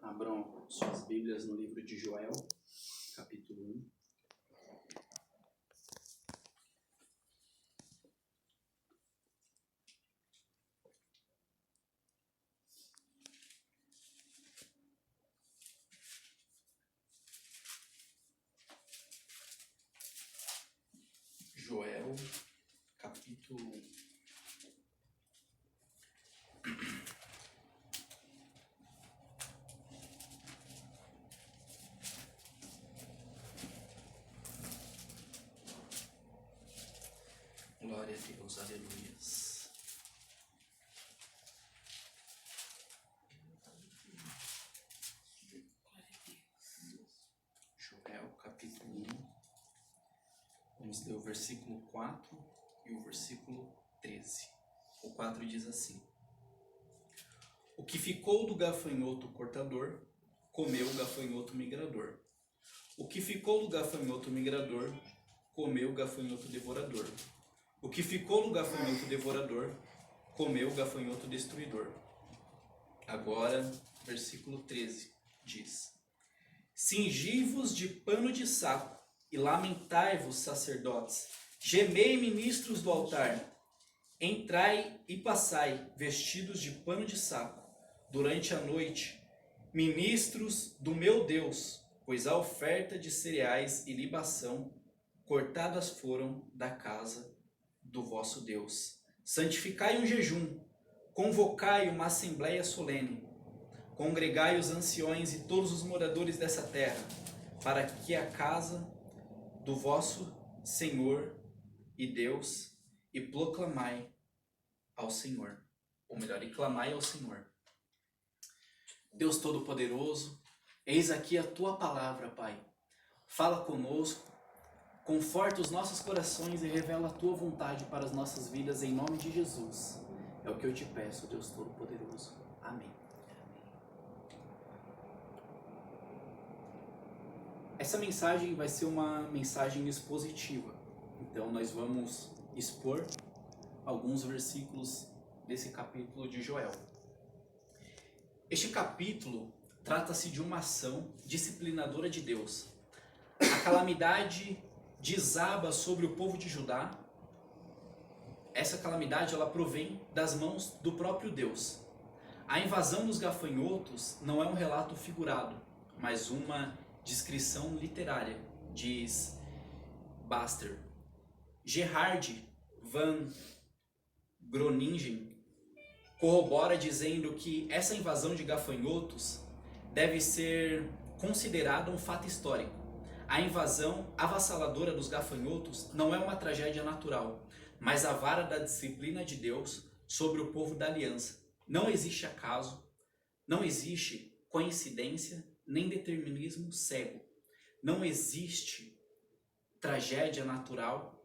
Abram suas Bíblias no livro de Joel, capítulo 1. Joel, capítulo 1. Glória a Deus, aleluias. Joel, capítulo 1. Vamos ler o versículo 4 e o versículo 13. O 4 diz assim: O que ficou do gafanhoto cortador, comeu o gafanhoto migrador. O que ficou do gafanhoto migrador, comeu o gafanhoto devorador. O que ficou do gafanhoto devorador, comeu o gafanhoto destruidor. Agora, versículo 13 diz: Cingi-vos de pano de saco e lamentai-vos, sacerdotes. Gemei, ministros do altar. Entrai e passai, vestidos de pano de saco, durante a noite, ministros do meu Deus, pois a oferta de cereais e libação cortadas foram da casa do vosso Deus. Santificai um jejum, convocai uma assembleia solene, congregai os anciões e todos os moradores dessa terra, para que a casa do vosso Senhor e Deus, e proclamai ao Senhor, ou melhor, e clamai ao Senhor. Deus Todo-Poderoso, eis aqui a tua palavra, Pai. Fala conosco, conforta os nossos corações e revela a tua vontade para as nossas vidas em nome de Jesus. É o que eu te peço, Deus Todo-Poderoso. Amém. Essa mensagem vai ser uma mensagem expositiva. Então nós vamos expor alguns versículos desse capítulo de Joel. Este capítulo trata-se de uma ação disciplinadora de Deus. A calamidade desaba sobre o povo de Judá. Essa calamidade ela provém das mãos do próprio Deus. A invasão dos gafanhotos não é um relato figurado, mas uma descrição literária, diz Baster. Gerhard van Groningen corrobora dizendo que essa invasão de gafanhotos deve ser considerada um fato histórico. A invasão avassaladora dos gafanhotos não é uma tragédia natural, mas a vara da disciplina de Deus sobre o povo da aliança. Não existe acaso, não existe coincidência, nem determinismo cego. Não existe tragédia natural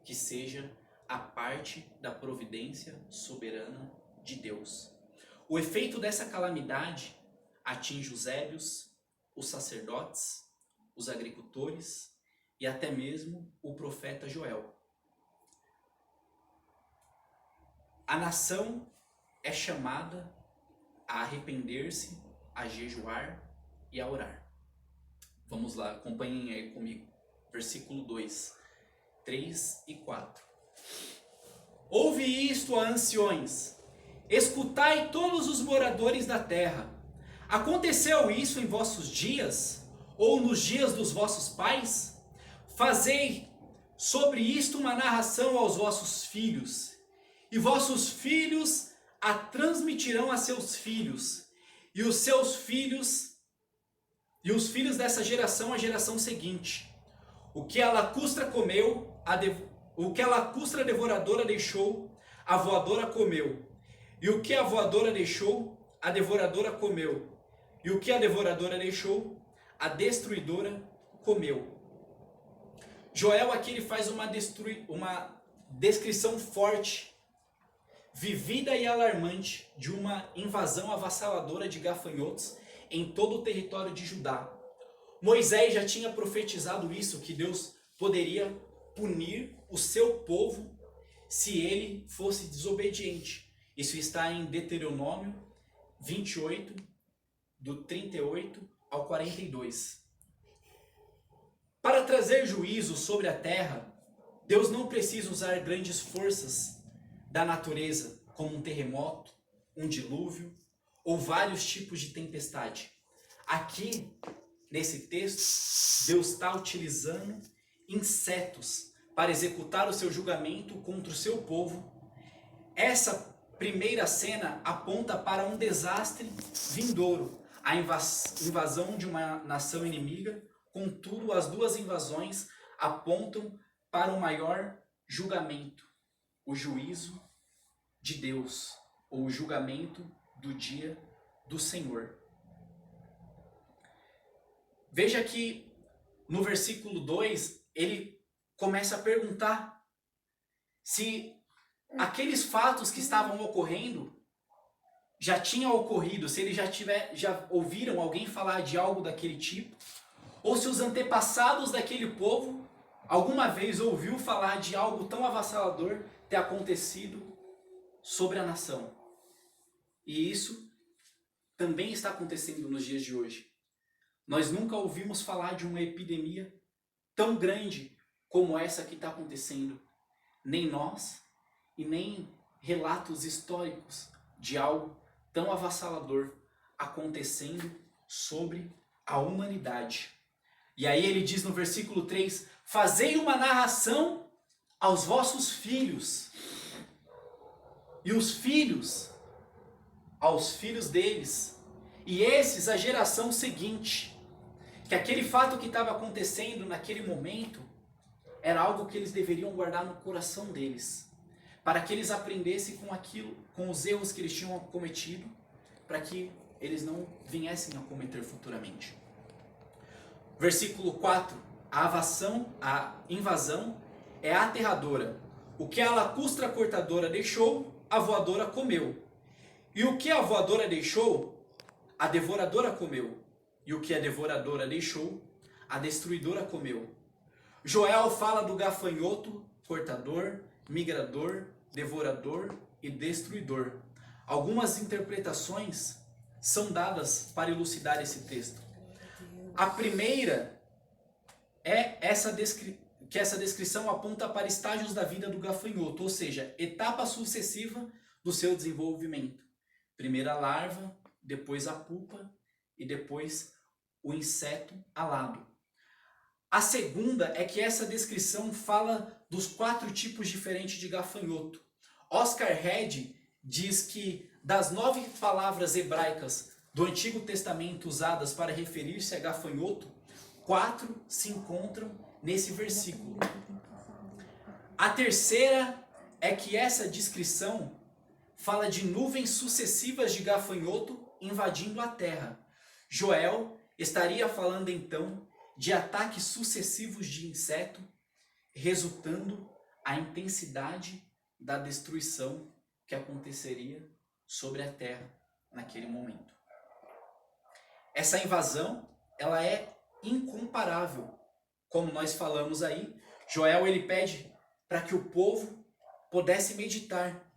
que seja a parte da providência soberana de Deus. O efeito dessa calamidade atinge os ébios, os sacerdotes, os agricultores e até mesmo o profeta Joel. A nação é chamada a arrepender-se, a jejuar e a orar. Vamos lá, acompanhem aí comigo. Versículo 2, 3 e 4. Ouve isto, ó anciões, escutai todos os moradores da terra. Aconteceu isso em vossos dias, ou nos dias dos vossos pais? Fazei sobre isto uma narração aos vossos filhos, e vossos filhos a transmitirão a seus filhos, e os seus filhos, e os filhos dessa geração, a geração seguinte. O que a lacustra comeu, o que a lacustra devoradora deixou, a voadora comeu. E o que a voadora deixou, a devoradora comeu. E o que a devoradora deixou, a destruidora comeu. Joel aqui ele faz uma descrição forte, vivida e alarmante de uma invasão avassaladora de gafanhotos em todo o território de Judá. Moisés já tinha profetizado isso, que Deus poderia punir o seu povo se ele fosse desobediente. Isso está em Deuteronômio 28, do 38 ao 42. Para trazer juízo sobre a terra, Deus não precisa usar grandes forças da natureza, como um terremoto, um dilúvio ou vários tipos de tempestade. Aqui, nesse texto, Deus está utilizando insetos para executar o seu julgamento contra o seu povo. Essa primeira cena aponta para um desastre vindouro, a invasão de uma nação inimiga. Contudo, as duas invasões apontam para o maior julgamento, o juízo de Deus, ou o julgamento do dia do Senhor. Veja que no versículo 2, ele começa a perguntar se aqueles fatos que estavam ocorrendo já tinham ocorrido, se eles já ouviram alguém falar de algo daquele tipo, ou se os antepassados daquele povo alguma vez ouviu falar de algo tão avassalador ter acontecido sobre a nação. E isso também está acontecendo nos dias de hoje. Nós nunca ouvimos falar de uma epidemia tão grande como essa que está acontecendo. Nem nós, e nem relatos históricos de algo tão avassalador acontecendo sobre a humanidade. E aí ele diz no versículo 3, fazei uma narração aos vossos filhos, e os filhos aos filhos deles, e esses a geração seguinte. Que aquele fato que estava acontecendo naquele momento era algo que eles deveriam guardar no coração deles, para que eles aprendessem com aquilo, com os erros que eles tinham cometido, para que eles não viessem a cometer futuramente. Versículo 4, a invasão é aterradora. O que a lacustra cortadora deixou, a voadora comeu. E o que a voadora deixou, a devoradora comeu. E o que a devoradora deixou, a destruidora comeu. Joel fala do gafanhoto, cortador, migrador, devorador e destruidor. Algumas interpretações são dadas para elucidar esse texto. A primeira é que essa descrição aponta para estágios da vida do gafanhoto, ou seja, etapa sucessiva do seu desenvolvimento. Primeiro a larva, depois a pupa e depois o inseto alado. A segunda é que essa descrição fala dos 4 tipos diferentes de gafanhoto. Oscar Head diz que das 9 palavras hebraicas do Antigo Testamento usadas para referir-se a gafanhoto, 4 se encontram nesse versículo. A terceira é que essa descrição fala de nuvens sucessivas de gafanhoto invadindo a terra. Joel estaria falando então de ataques sucessivos de inseto, resultando a intensidade da destruição que aconteceria sobre a terra naquele momento. Essa invasão, ela é incomparável. Como nós falamos aí, Joel ele pede para que o povo pudesse meditar.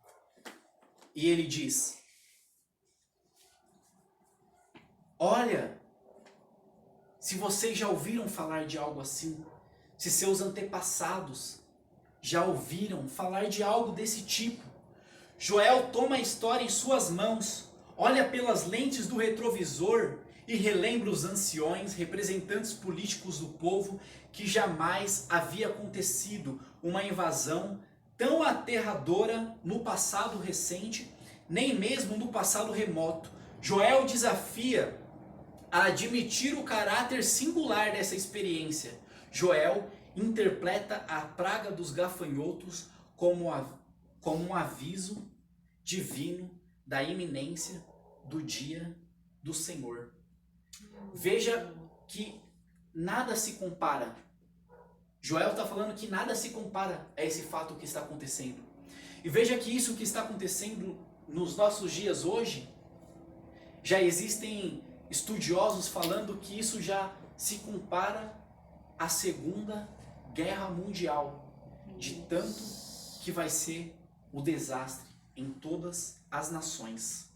E ele diz: olha, se vocês já ouviram falar de algo assim, se seus antepassados já ouviram falar de algo desse tipo, Joel toma a história em suas mãos, olha pelas lentes do retrovisor e relembra os anciões, representantes políticos do povo, que jamais havia acontecido uma invasão tão aterradora no passado recente, nem mesmo no passado remoto. Joel desafia a admitir o caráter singular dessa experiência. Joel interpreta a praga dos gafanhotos como um aviso divino da iminência do dia do Senhor. Veja que nada se compara. Joel está falando que nada se compara a esse fato que está acontecendo. E veja que isso que está acontecendo nos nossos dias hoje, já existem estudiosos falando que isso já se compara à Segunda Guerra Mundial, de tanto que vai ser o desastre em todas as nações.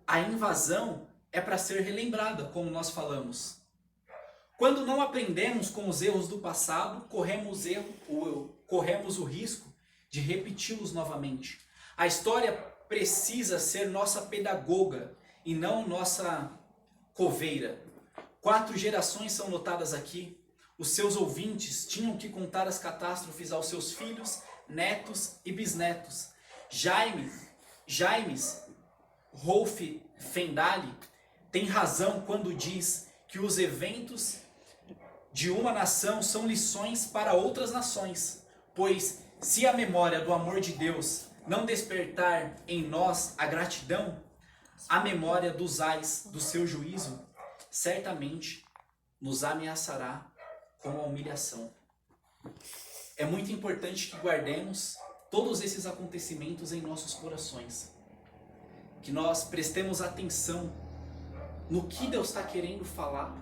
a invasão é para ser relembrada, como nós falamos. Quando não aprendemos com os erros do passado, corremos o risco de repeti-los novamente. A história precisa ser nossa pedagoga e não nossa coveira. 4 gerações são notadas aqui. Os seus ouvintes tinham que contar as catástrofes aos seus filhos, netos e bisnetos. James Rolf Fendali tem razão quando diz que os eventos de uma nação são lições para outras nações, pois se a memória do amor de Deus não despertar em nós a gratidão, a memória dos ais do seu juízo certamente nos ameaçará com a humilhação. É muito importante que guardemos todos esses acontecimentos em nossos corações, que nós prestemos atenção no que Deus está querendo falar,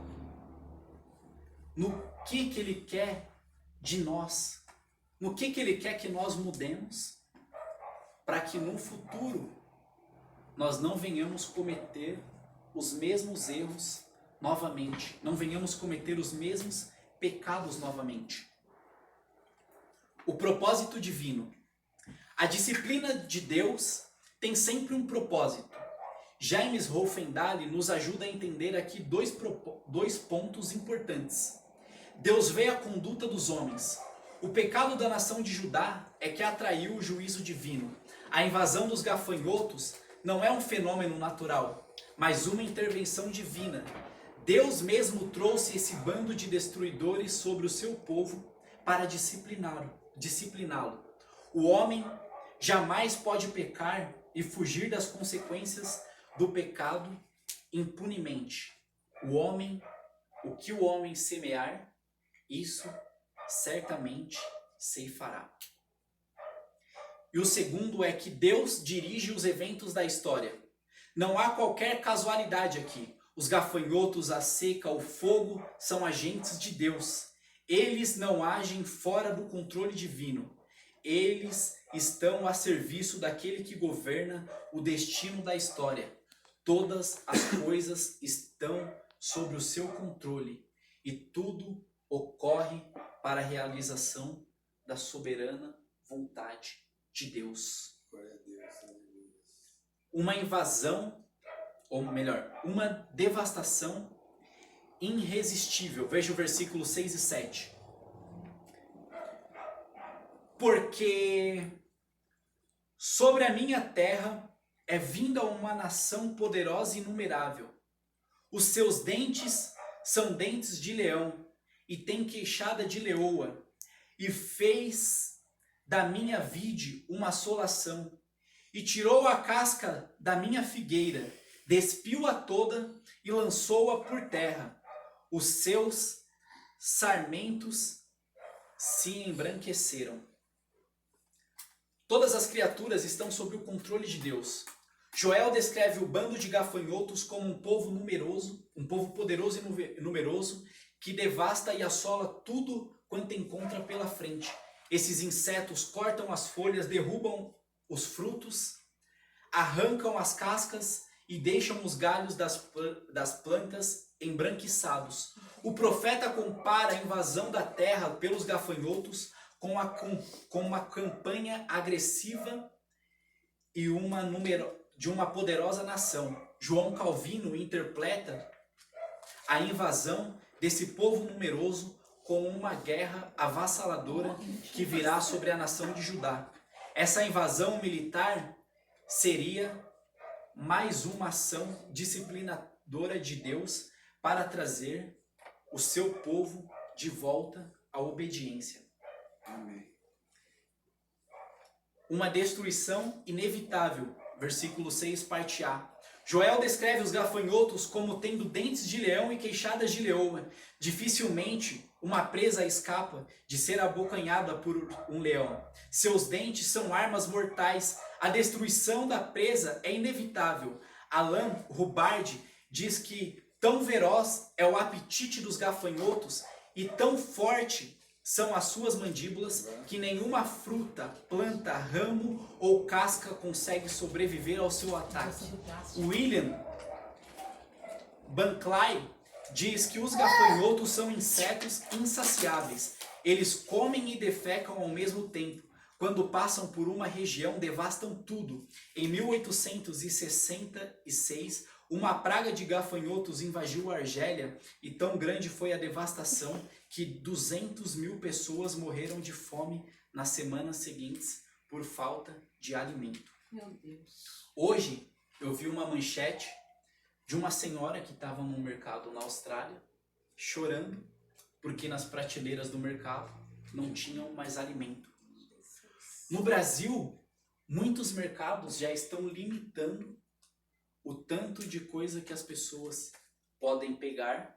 no que Ele quer de nós, no que Ele quer que nós mudemos, para que no futuro nós não venhamos cometer os mesmos erros novamente, não venhamos cometer os mesmos pecados novamente. O propósito divino. A disciplina de Deus tem sempre um propósito. James Rolfendale nos ajuda a entender aqui dois pontos importantes. Deus vê a conduta dos homens. O pecado da nação de Judá é que atraiu o juízo divino. A invasão dos gafanhotos não é um fenômeno natural, mas uma intervenção divina. Deus mesmo trouxe esse bando de destruidores sobre o seu povo para discipliná-lo. O homem jamais pode pecar e fugir das consequências do pecado impunemente. O que o homem semear, isso certamente ceifará. E o segundo é que Deus dirige os eventos da história. Não há qualquer casualidade aqui. Os gafanhotos, a seca, o fogo são agentes de Deus. Eles não agem fora do controle divino. Eles estão a serviço daquele que governa o destino da história. Todas as coisas estão sob o seu controle e tudo ocorre para a realização da soberana vontade de Deus. Uma invasão, ou melhor, uma devastação irresistível. Veja o versículo 6 e 7. Porque sobre a minha terra é vinda uma nação poderosa e inumerável. Os seus dentes são dentes de leão e tem queixada de leoa. E fez da minha vide uma assolação. E tirou a casca da minha figueira, despiu-a toda e lançou-a por terra. Os seus sarmentos se embranqueceram. Todas as criaturas estão sob o controle de Deus. Joel descreve o bando de gafanhotos como um povo numeroso, um povo poderoso e numeroso, que devasta e assola tudo quanto encontra pela frente. Esses insetos cortam as folhas, derrubam os frutos, arrancam as cascas e deixam os galhos das plantas embranquiçados. O profeta compara a invasão da terra pelos gafanhotos com uma campanha agressiva e de uma poderosa nação. João Calvino interpreta a invasão desse povo numeroso como uma guerra avassaladora que virá sobre a nação de Judá. Essa invasão militar seria mais uma ação disciplinadora de Deus para trazer o seu povo de volta à obediência. Amém. Uma destruição inevitável. Versículo 6, parte A. Joel descreve os gafanhotos como tendo dentes de leão e queixadas de leoa. Dificilmente uma presa escapa de ser abocanhada por um leão. Seus dentes são armas mortais. A destruição da presa é inevitável. Alan Hubbard diz que tão feroz é o apetite dos gafanhotos e tão forte são as suas mandíbulas, que nenhuma fruta, planta, ramo ou casca consegue sobreviver ao seu ataque. William Buckley diz que os gafanhotos são insetos insaciáveis. Eles comem e defecam ao mesmo tempo. Quando passam por uma região, devastam tudo. Em 1866, uma praga de gafanhotos invadiu a Argélia e tão grande foi a devastação que 200.000 pessoas morreram de fome nas semanas seguintes por falta de alimento. Meu Deus. Hoje eu vi uma manchete de uma senhora que estava no mercado na Austrália chorando porque nas prateleiras do mercado não tinham mais alimento. No Brasil, muitos mercados já estão limitando o tanto de coisa que as pessoas podem pegar,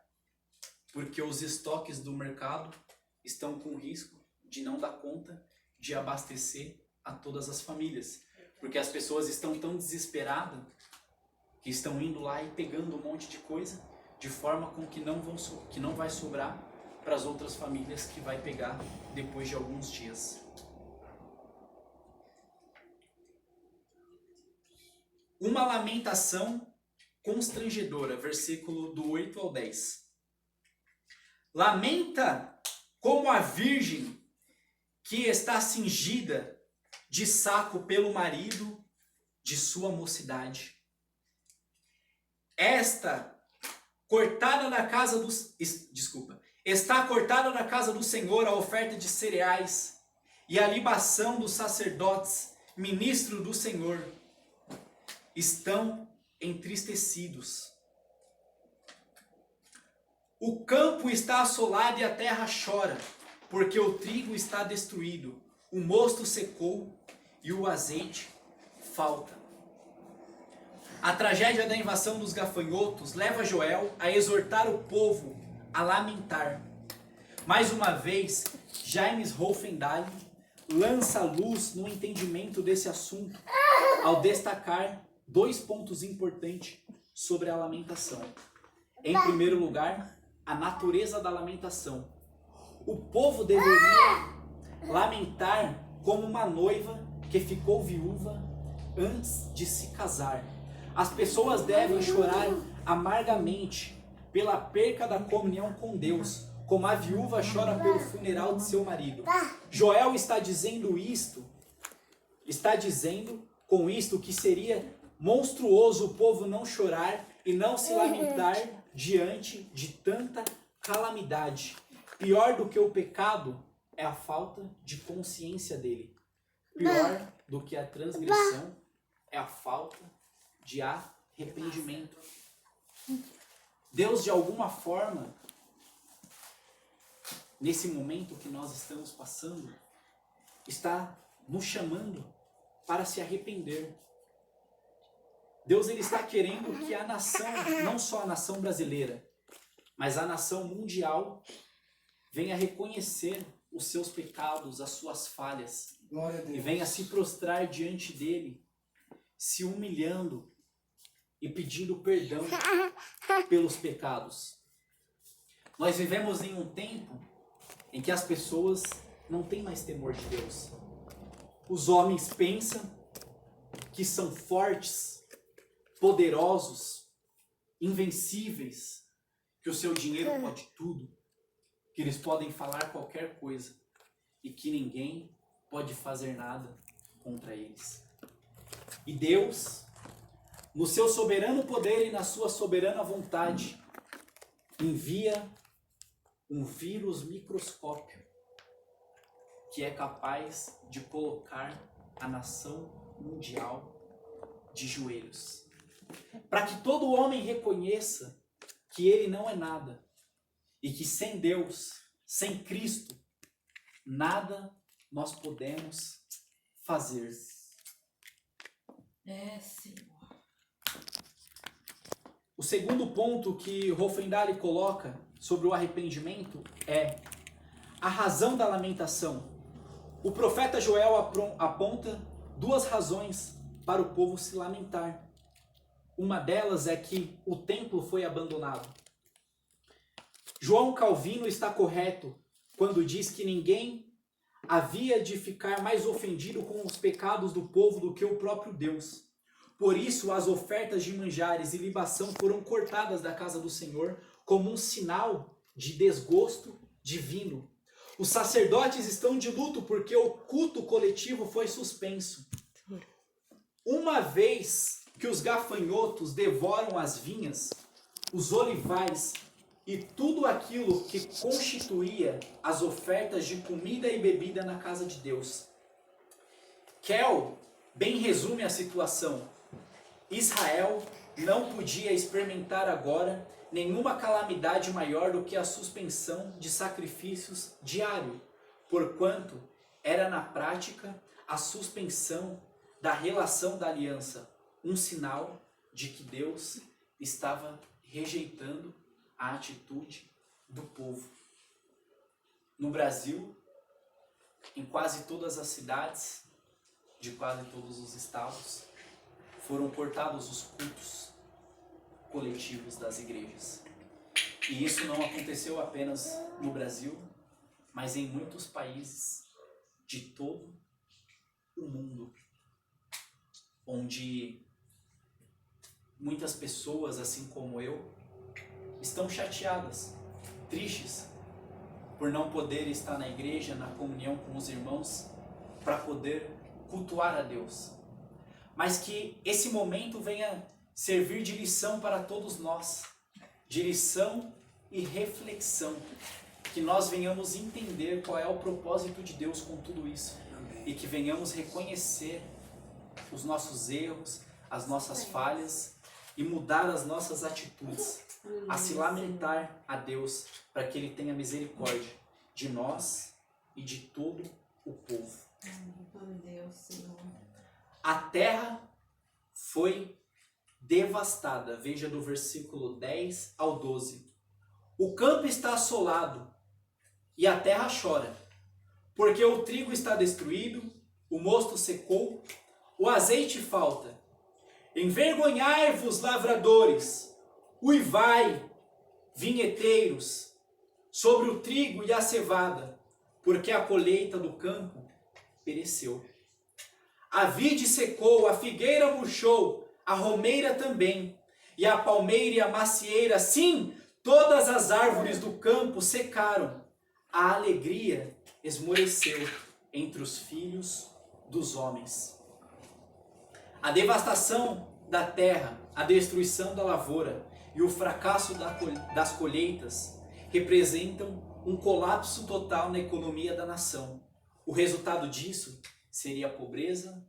porque os estoques do mercado estão com risco de não dar conta de abastecer a todas as famílias. Porque as pessoas estão tão desesperadas que estão indo lá e pegando um monte de coisa, de forma com que não vai sobrar para as outras famílias que vai pegar depois de alguns dias. Uma lamentação constrangedora, versículo do 8 ao 10. Lamenta como a virgem que está cingida de saco pelo marido de sua mocidade. Está cortada da casa do Senhor a oferta de cereais e a libação dos sacerdotes, ministro do Senhor. Estão entristecidos. O campo está assolado e a terra chora, porque o trigo está destruído, o mosto secou e o azeite falta. A tragédia da invasão dos gafanhotos leva Joel a exortar o povo a lamentar. Mais uma vez, James Rolfendale lança luz no entendimento desse assunto ao destacar 2 pontos importantes sobre a lamentação. Em primeiro lugar, a natureza da lamentação. O povo deveria lamentar como uma noiva que ficou viúva antes de se casar. As pessoas devem chorar amargamente pela perca da comunhão com Deus, como a viúva chora pelo funeral de seu marido. Joel está dizendo com isto que seria monstruoso o povo não chorar e não se lamentar diante de tanta calamidade. Pior do que o pecado é a falta de consciência dele. Pior do que a transgressão é a falta de arrependimento. Deus, de alguma forma, nesse momento que nós estamos passando, está nos chamando para se arrepender. Deus, ele está querendo que a nação, não só a nação brasileira, mas a nação mundial, venha reconhecer os seus pecados, as suas falhas, e venha se prostrar diante dele, se humilhando e pedindo perdão pelos pecados. Nós vivemos em um tempo em que as pessoas não têm mais temor de Deus. Os homens pensam que são fortes, poderosos, invencíveis, que o seu dinheiro pode tudo, que eles podem falar qualquer coisa e que ninguém pode fazer nada contra eles. E Deus, no seu soberano poder e na sua soberana vontade, envia um vírus microscópio que é capaz de colocar a nação mundial de joelhos, para que todo homem reconheça que ele não é nada e que sem Deus, sem Cristo, nada nós podemos fazer. Senhor. O segundo ponto que Rolfendale coloca sobre o arrependimento é a razão da lamentação. O profeta Joel aponta 2 razões para o povo se lamentar. Uma delas é que o templo foi abandonado. João Calvino está correto quando diz que ninguém havia de ficar mais ofendido com os pecados do povo do que o próprio Deus. Por isso, as ofertas de manjares e libação foram cortadas da casa do Senhor como um sinal de desgosto divino. Os sacerdotes estão de luto porque o culto coletivo foi suspenso. Uma vez que os gafanhotos devoram as vinhas, os olivais e tudo aquilo que constituía as ofertas de comida e bebida na casa de Deus. Kel bem resume a situação. Israel não podia experimentar agora nenhuma calamidade maior do que a suspensão de sacrifícios diário, porquanto era na prática a suspensão da relação da aliança, um sinal de que Deus estava rejeitando a atitude do povo. No Brasil, em quase todas as cidades, de quase todos os estados, foram cortados os cultos coletivos das igrejas. E isso não aconteceu apenas no Brasil, mas em muitos países de todo o mundo, onde muitas pessoas, assim como eu, estão chateadas, tristes, por não poder estar na igreja, na comunhão com os irmãos, para poder cultuar a Deus. Mas que esse momento venha servir de lição para todos nós, de lição e reflexão, que nós venhamos entender qual é o propósito de Deus com tudo isso. Amém. E que venhamos reconhecer os nossos erros, as nossas falhas e mudar as nossas atitudes, a se lamentar a Deus para que Ele tenha misericórdia de nós e de todo o povo. A terra foi devastada, veja do versículo 10 ao 12. O campo está assolado e a terra chora, porque o trigo está destruído, o mosto secou, o azeite falta. Envergonhai-vos, lavradores, uivai, vinheteiros, sobre o trigo e a cevada, porque a colheita do campo pereceu. A vide secou, a figueira murchou, a romeira também, e a palmeira e a macieira, sim, todas as árvores do campo secaram. A alegria esmoreceu entre os filhos dos homens. A devastação da terra, a destruição da lavoura e o fracasso das colheitas representam um colapso total na economia da nação. O resultado disso seria pobreza,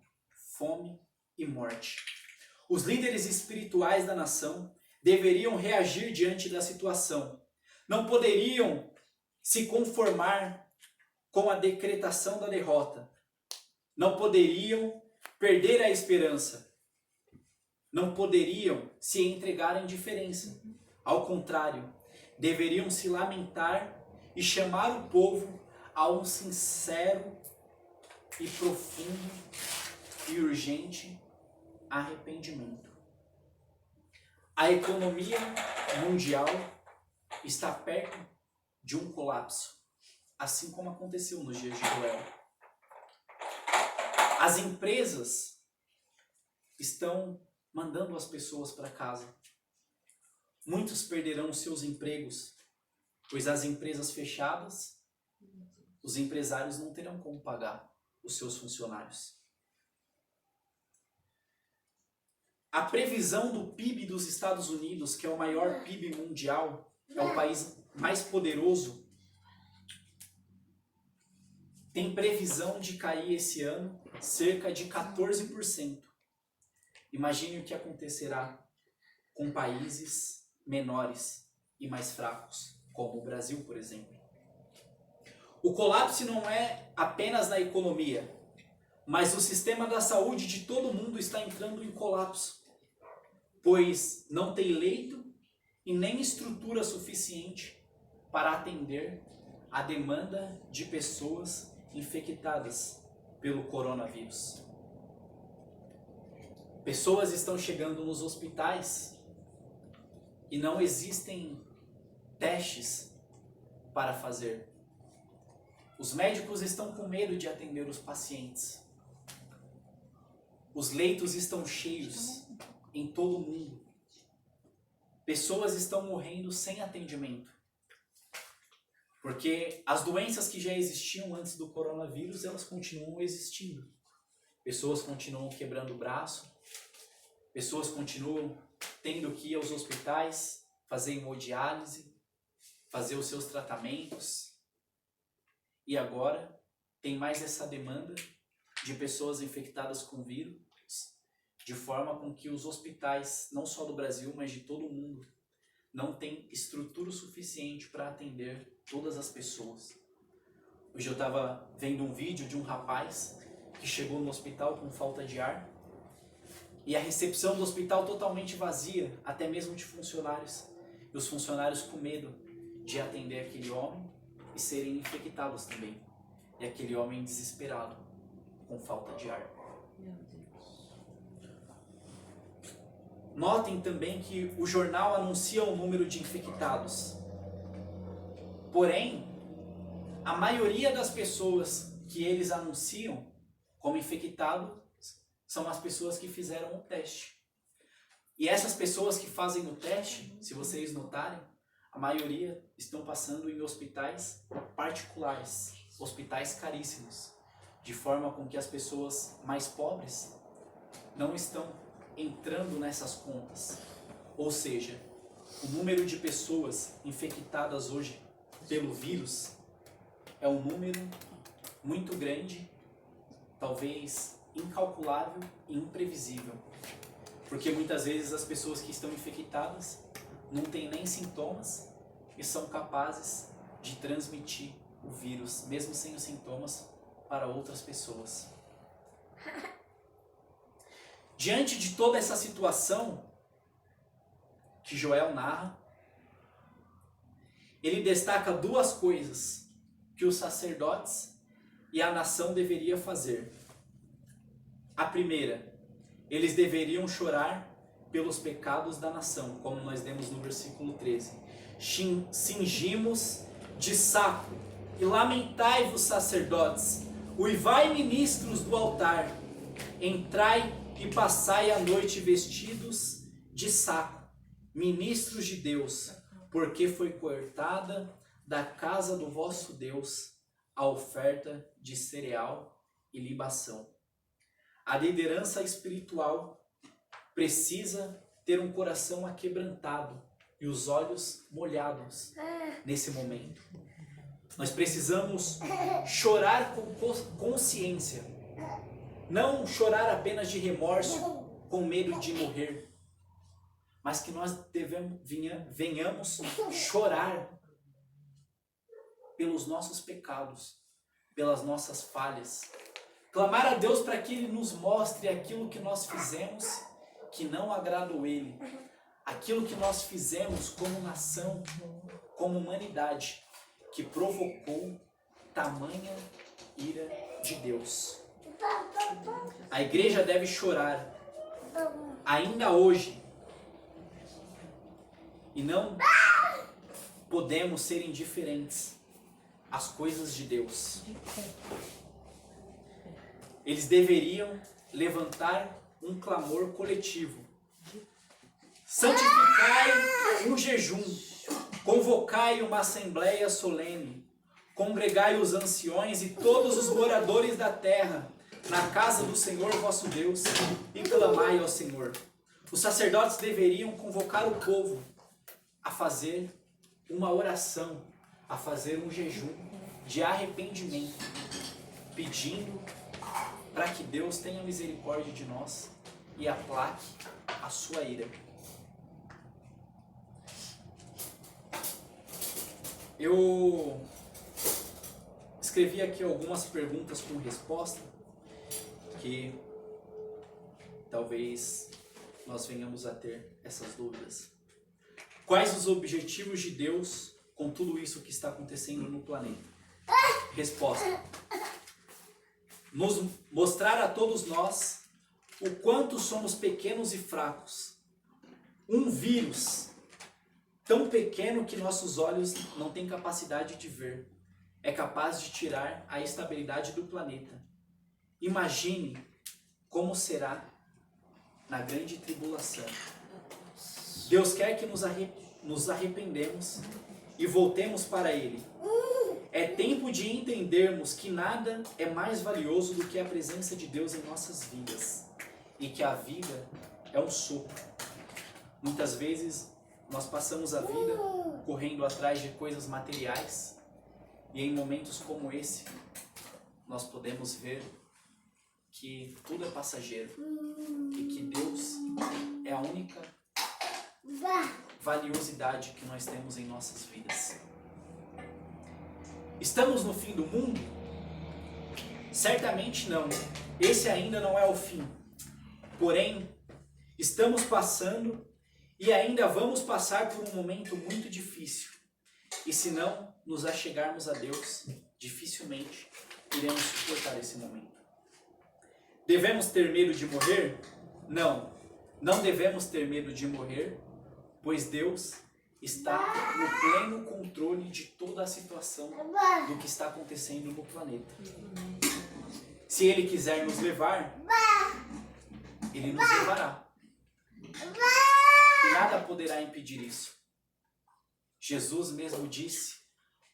fome e morte. Os líderes espirituais da nação deveriam reagir diante da situação. Não poderiam se conformar com a decretação da derrota. Não poderiam perder a esperança. Não poderiam se entregar à indiferença. Ao contrário, deveriam se lamentar e chamar o povo a um sincero e profundo e urgente arrependimento. A economia mundial está perto de um colapso, assim como aconteceu nos dias de Joel. As empresas estão mandando as pessoas para casa. Muitos perderão seus empregos, pois as empresas fechadas, os empresários não terão como pagar os seus funcionários. A previsão do PIB dos Estados Unidos, que é o maior PIB mundial, é o país mais poderoso, tem previsão de cair esse ano cerca de 14%. Imagine o que acontecerá com países menores e mais fracos, como o Brasil, por exemplo. O colapso não é apenas na economia, mas o sistema da saúde de todo mundo está entrando em colapso, pois não tem leito e nem estrutura suficiente para atender a demanda de pessoas infectadas pelo coronavírus. Pessoas estão chegando nos hospitais e não existem testes para fazer. Os médicos estão com medo de atender os pacientes. Os leitos estão cheios em todo o mundo. Pessoas estão morrendo sem atendimento. Porque as doenças que já existiam antes do coronavírus, elas continuam existindo. Pessoas continuam quebrando o braço. Pessoas continuam tendo que ir aos hospitais, fazer hemodiálise, fazer os seus tratamentos. E agora tem mais essa demanda de pessoas infectadas com vírus, de forma com que os hospitais, não só do Brasil, mas de todo o mundo, não têm estrutura suficiente para atender todas as pessoas. Hoje eu estava vendo um vídeo de um rapaz que chegou no hospital com falta de ar e a recepção do hospital totalmente vazia, até mesmo de funcionários. E os funcionários com medo de atender aquele homem e serem infectados também. E aquele homem desesperado, com falta de ar. Meu Deus. Notem também que o jornal anuncia o número de infectados. Porém, a maioria das pessoas que eles anunciam como infectados são as pessoas que fizeram o teste. E essas pessoas que fazem o teste, se vocês notarem, a maioria estão passando em hospitais particulares, hospitais caríssimos, de forma com que as pessoas mais pobres não estão entrando nessas contas. Ou seja, o número de pessoas infectadas hoje pelo vírus é um número muito grande, talvez incalculável e imprevisível. Porque muitas vezes as pessoas que estão infectadas não têm nem sintomas e são capazes de transmitir o vírus, mesmo sem os sintomas, para outras pessoas. Diante de toda essa situação que Joel narra, ele destaca duas coisas que os sacerdotes e a nação deveriam fazer. A primeira, eles deveriam chorar pelos pecados da nação, como nós lemos no versículo 13. Cingimos de saco e lamentai-vos, sacerdotes, uivai, ministros do altar, entrai e passai a noite vestidos de saco, ministros de Deus, porque foi cortada da casa do vosso Deus a oferta de cereal e libação. A liderança espiritual precisa ter um coração aquebrantado e os olhos molhados nesse momento. Nós precisamos chorar com consciência, não chorar apenas de remorso, com medo de morrer, mas que nós venhamos chorar pelos nossos pecados, pelas nossas falhas, clamar a Deus para que Ele nos mostre aquilo que nós fizemos que não agradou Ele, aquilo que nós fizemos como nação, como humanidade, que provocou tamanha ira de Deus. A igreja deve chorar ainda hoje e não podemos ser indiferentes às coisas de Deus. Eles deveriam levantar um clamor coletivo. Santificai um jejum, convocai uma assembleia solene, congregai os anciões e todos os moradores da terra na casa do Senhor vosso Deus e clamai ao Senhor. Os sacerdotes deveriam convocar o povo a fazer uma oração, a fazer um jejum de arrependimento, pedindo para que Deus tenha misericórdia de nós e aplaque a sua ira. Eu escrevi aqui algumas perguntas com resposta que talvez nós venhamos a ter essas dúvidas. Quais os objetivos de Deus com tudo isso que está acontecendo no planeta? Resposta: nos mostrar a todos nós o quanto somos pequenos e fracos. Um vírus tão pequeno que nossos olhos não têm capacidade de ver é capaz de tirar a estabilidade do planeta. Imagine como será na grande tribulação. Deus quer que nos arrependemos e voltemos para Ele. É tempo de entendermos que nada é mais valioso do que a presença de Deus em nossas vidas. E que a vida é um sopro. Muitas vezes nós passamos a vida correndo atrás de coisas materiais. E em momentos como esse, nós podemos ver que tudo é passageiro. E que Deus é a única valiosidade que nós temos em nossas vidas. Estamos no fim do mundo? Certamente não. Esse ainda não é o fim. Porém, estamos passando e ainda vamos passar por um momento muito difícil. E se não nos achegarmos a Deus, dificilmente iremos suportar esse momento. Devemos ter medo de morrer? Não. Não devemos ter medo de morrer, pois Deus está no pleno controle de toda a situação do que está acontecendo no planeta. Se Ele quiser nos levar, Ele nos levará. E nada poderá impedir isso. Jesus mesmo disse: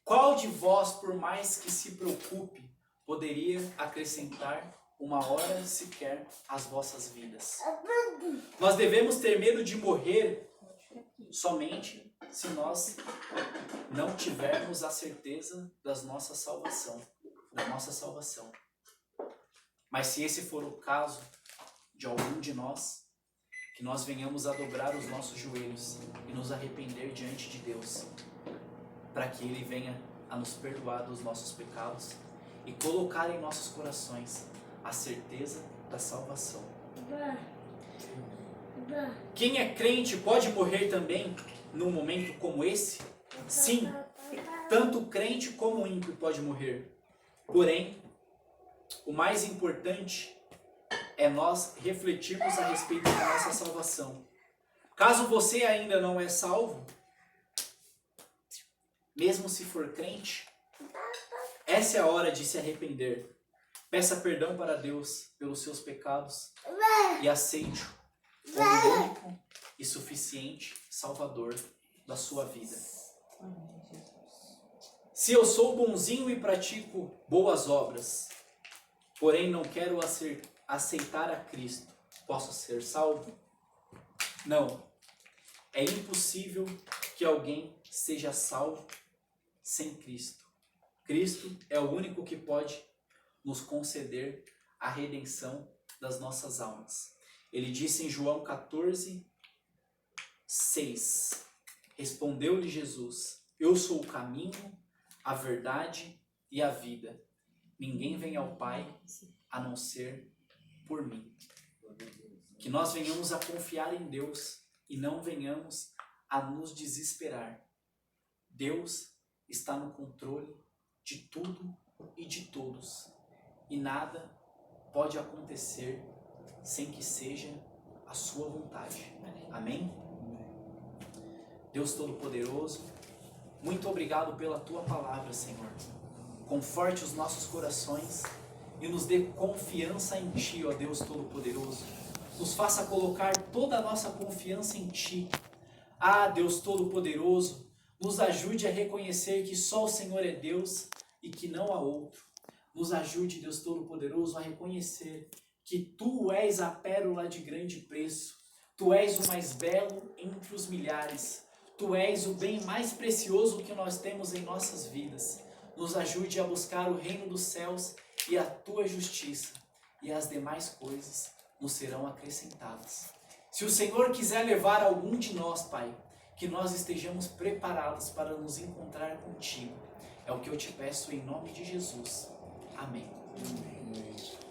qual de vós, por mais que se preocupe, poderia acrescentar uma hora sequer às vossas vidas? Nós devemos ter medo de morrer somente se nós não tivermos a certeza da nossa salvação. Mas se esse for o caso de algum de nós, que nós venhamos a dobrar os nossos joelhos e nos arrepender diante de Deus, para que Ele venha a nos perdoar dos nossos pecados e colocar em nossos corações a certeza da salvação. Quem é crente pode morrer também num momento como esse? Sim, tanto crente como ímpio pode morrer. Porém, o mais importante é nós refletirmos a respeito da nossa salvação. Caso você ainda não é salvo, mesmo se for crente, essa é a hora de se arrepender. Peça perdão para Deus pelos seus pecados e aceite-o como o único e suficiente Salvador da sua vida. Se eu sou bonzinho e pratico boas obras, porém não quero aceitar a Cristo, posso ser salvo? Não. É impossível que alguém seja salvo sem Cristo. Cristo é o único que pode nos conceder a redenção das nossas almas. Ele disse em João 14:6, respondeu-lhe Jesus: eu sou o caminho, a verdade e a vida. Ninguém vem ao Pai a não ser por mim. Que nós venhamos a confiar em Deus e não venhamos a nos desesperar. Deus está no controle de tudo e de todos. E nada pode acontecer sem que seja a sua vontade. Amém? Deus Todo-Poderoso, muito obrigado pela Tua palavra, Senhor. Conforte os nossos corações e nos dê confiança em Ti, ó Deus Todo-Poderoso. Nos faça colocar toda a nossa confiança em Ti. Ah, Deus Todo-Poderoso, nos ajude a reconhecer que só o Senhor é Deus e que não há outro. Nos ajude, Deus Todo-Poderoso, a reconhecer que Tu és a pérola de grande preço. Tu és o mais belo entre os milhares. Tu és o bem mais precioso que nós temos em nossas vidas. Nos ajude a buscar o reino dos céus e a Tua justiça, e as demais coisas nos serão acrescentadas. Se o Senhor quiser levar algum de nós, Pai, que nós estejamos preparados para nos encontrar contigo. É o que eu te peço em nome de Jesus. Amém. Amém.